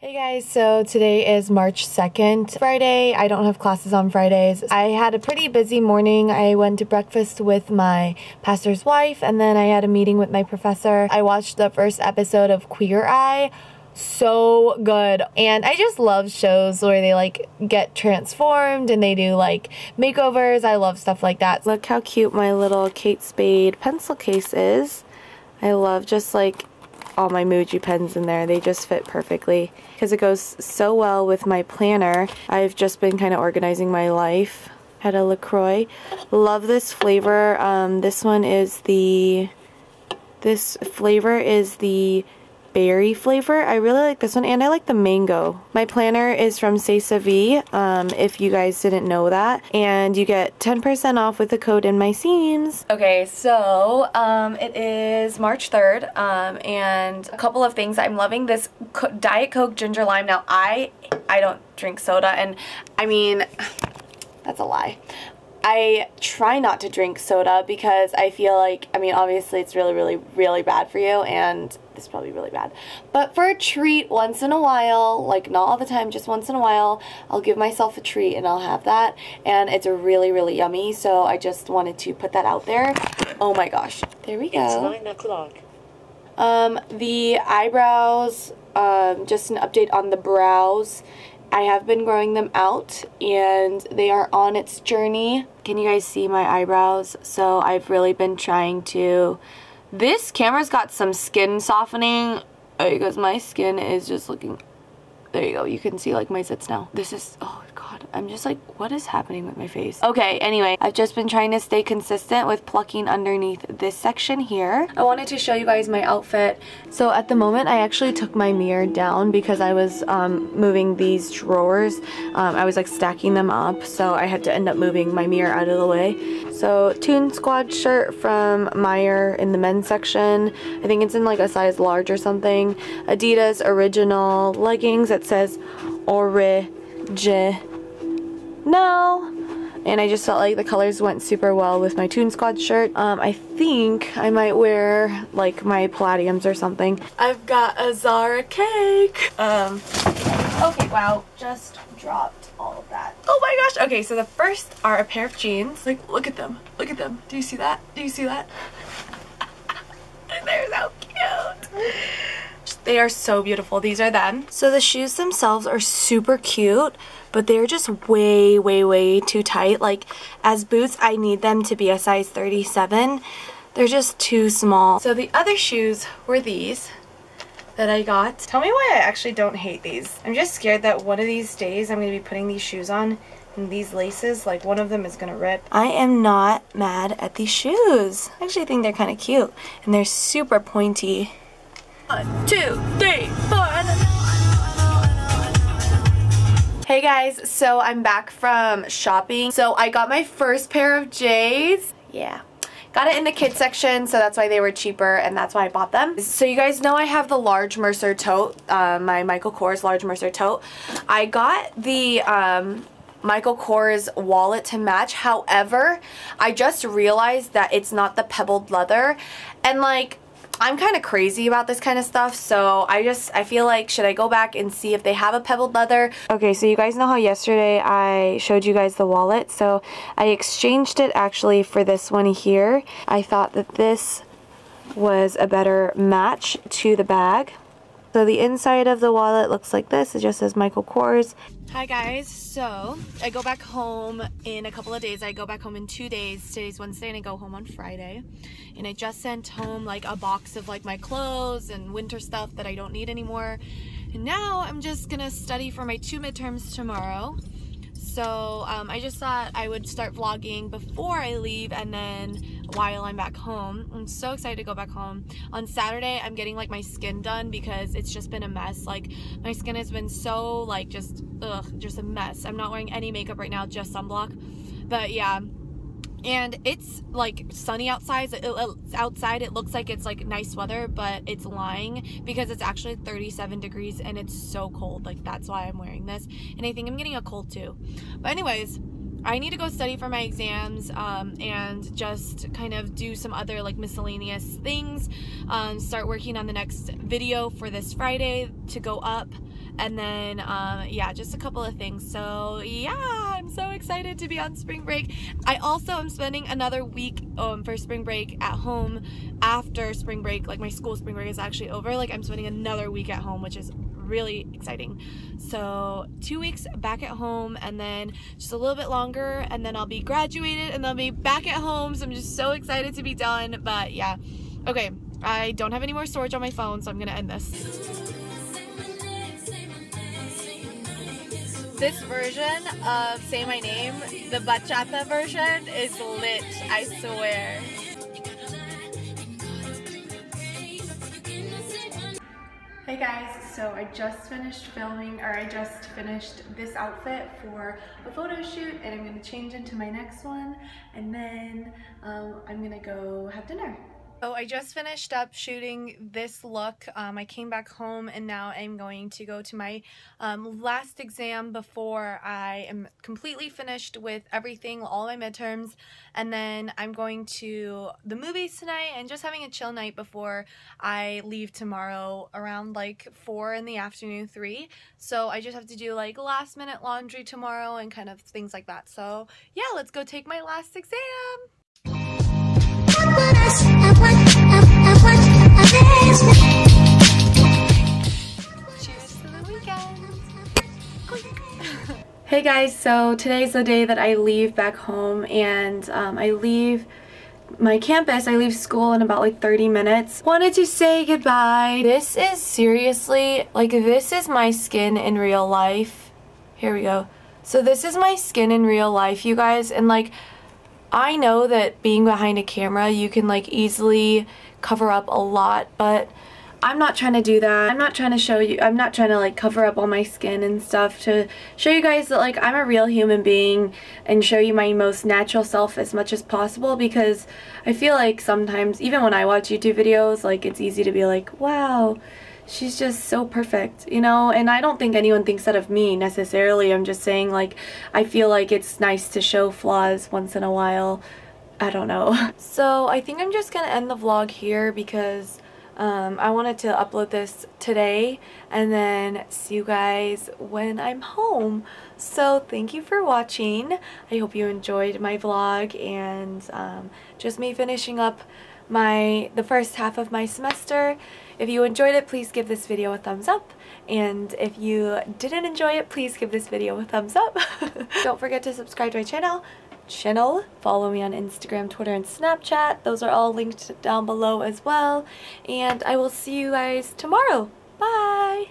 Hey guys, so today is March 2nd, Friday. I don't have classes on Fridays. I had a pretty busy morning. I went to breakfast with my pastor's wife and then I had a meeting with my professor. I watched the first episode of Queer Eye. So good. And I just love shows where they like get transformed and they do like makeovers. I love stuff like that. Look how cute my little Kate Spade pencil case is. I love just like all my Muji pens in there. They just fit perfectly because it goes so well with my planner. I've just been kind of organizing my life. Had a LaCroix. Love this flavor. This flavor is the berry flavor. I really like this one and I like the mango. My planner is from C'est Sa Vie, if you guys didn't know that, and you get 10% off with the code Inmyseams. Okay, so it is March 3rd, and a couple of things. I'm loving this Diet Coke ginger lime. Now I don't drink soda, and I mean, that's a lie. I try not to drink soda because I feel like, I mean, obviously it's really bad for you, and it's probably really bad. But for a treat once in a while, like not all the time, just once in a while, I'll give myself a treat and I'll have that. And it's really yummy, so I just wanted to put that out there. Oh my gosh. There we go. It's 9 o'clock. The eyebrows, just an update on the brows. I have been growing them out and they are on its journey. Can you guys see my eyebrows? So I've really been trying to... This camera's got some skin softening because my skin is just looking... There you go. You can see like my zits now. This is... Oh god. I'm just like, what is happening with my face? Okay, anyway, I've just been trying to stay consistent with plucking underneath this section here. I wanted to show you guys my outfit. So at the moment, I actually took my mirror down because I was moving these drawers. I was like stacking them up, so I had to end up moving my mirror out of the way. So Toon Squad shirt from Meyer in the men's section. I think it's in like a size large or something. Adidas original leggings that says Original. And I just felt like the colors went super well with my Toon Squad shirt. I think I might wear like my Palladiums or something. I've got a Zara cake. Okay, wow, just dropped all of that. Oh my gosh. Okay, so the first are a pair of jeans. Like, look at them. Look at them. Do you see that? Do you see that? They're so cute. They are so beautiful. These are them. So the shoes themselves are super cute, but they're just way too tight. Like, as boots, I need them to be a size 37. They're just too small. So the other shoes were these that I got. Tell me why I actually don't hate these. I'm just scared that one of these days I'm going to be putting these shoes on and these laces, like one of them is going to rip. I am not mad at these shoes. I actually think they're kind of cute and they're super pointy. 1, 2, 3, 4. Hey guys, so I'm back from shopping. So I got my first pair of J's. Yeah. Got it in the kids section, so that's why they were cheaper and that's why I bought them. So you guys know I have the large Mercer tote, my Michael Kors large Mercer tote. I got the Michael Kors wallet to match. However, I just realized that it's not the pebbled leather, and like, I'm kind of crazy about this kind of stuff, so I feel like, should I go back and see if they have a pebbled leather? Okay, so you guys know how yesterday I showed you guys the wallet, so I exchanged it actually for this one here. I thought that this was a better match to the bag. So the inside of the wallet looks like this. It just says Michael Kors. Hi guys, so I go back home in a couple of days. I go back home in 2 days. Today's Wednesday and I go home on Friday. And I just sent home like a box of like my clothes and winter stuff that I don't need anymore. And now I'm just gonna study for my 2 midterms tomorrow. So I just thought I would start vlogging before I leave and then while I'm back home. I'm so excited to go back home. On Saturday, I'm getting like my skin done because it's just been a mess. Like, my skin has been so like just a mess. I'm not wearing any makeup right now, just sunblock. But yeah. And it's like sunny outside. Outside it looks like it's like nice weather, but it's lying because it's actually 37 degrees and it's so cold. Like, that's why I'm wearing this, and I think I'm getting a cold too. But anyways, I need to go study for my exams and just kind of do some other like miscellaneous things, start working on the next video for this Friday to go up, and then yeah, just a couple of things. So yeah, I'm so excited to be on spring break. I also am spending another week for spring break at home after spring break. Like my school spring break is actually over. Like I'm spending another week at home, which is really exciting. So 2 weeks back at home, and then just a little bit longer, and then I'll be graduated and I'll be back at home. So I'm just so excited to be done. But yeah, okay, I don't have any more storage on my phone, so I'm gonna end this. This version of Say My Name, the bachata version, is lit, I swear. Hey guys, so I just finished filming, or I just finished this outfit for a photo shoot, and I'm gonna change into my next one, and then I'm gonna go have dinner. So I just finished up shooting this look. I came back home, and now I'm going to go to my last exam before I am completely finished with everything, all my midterms, and then I'm going to the movies tonight and just having a chill night before I leave tomorrow around like 4 in the afternoon, 3. So I just have to do like last minute laundry tomorrow and kind of things like that. So yeah, let's go take my last exam. Cheers to the weekend. Hey guys, so today's the day that I leave back home, and I leave my campus. I leave school in about like 30 minutes. Wanted to say goodbye. This is seriously, like, this is my skin in real life. Here we go. So this is my skin in real life, you guys, and like, I know that being behind a camera, you can like easily cover up a lot, but I'm not trying to do that. I'm not trying to show you, I'm not trying to like cover up all my skin and stuff to show you guys that like I'm a real human being and show you my most natural self as much as possible, because I feel like sometimes, even when I watch YouTube videos, like it's easy to be like, wow, she's just so perfect, you know, and I don't think anyone thinks that of me necessarily. I'm just saying, like, I feel like it's nice to show flaws once in a while. I don't know. So I think I'm just gonna end the vlog here because I wanted to upload this today and then see you guys when I'm home. So thank you for watching. I hope you enjoyed my vlog and just me finishing up the first half of my semester. If you enjoyed it, please give this video a thumbs up, and if you didn't enjoy it, please give this video a thumbs up. Don't forget to subscribe to my channel. Follow me on Instagram, Twitter, and Snapchat. Those are all linked down below as well, and I will see you guys tomorrow. Bye!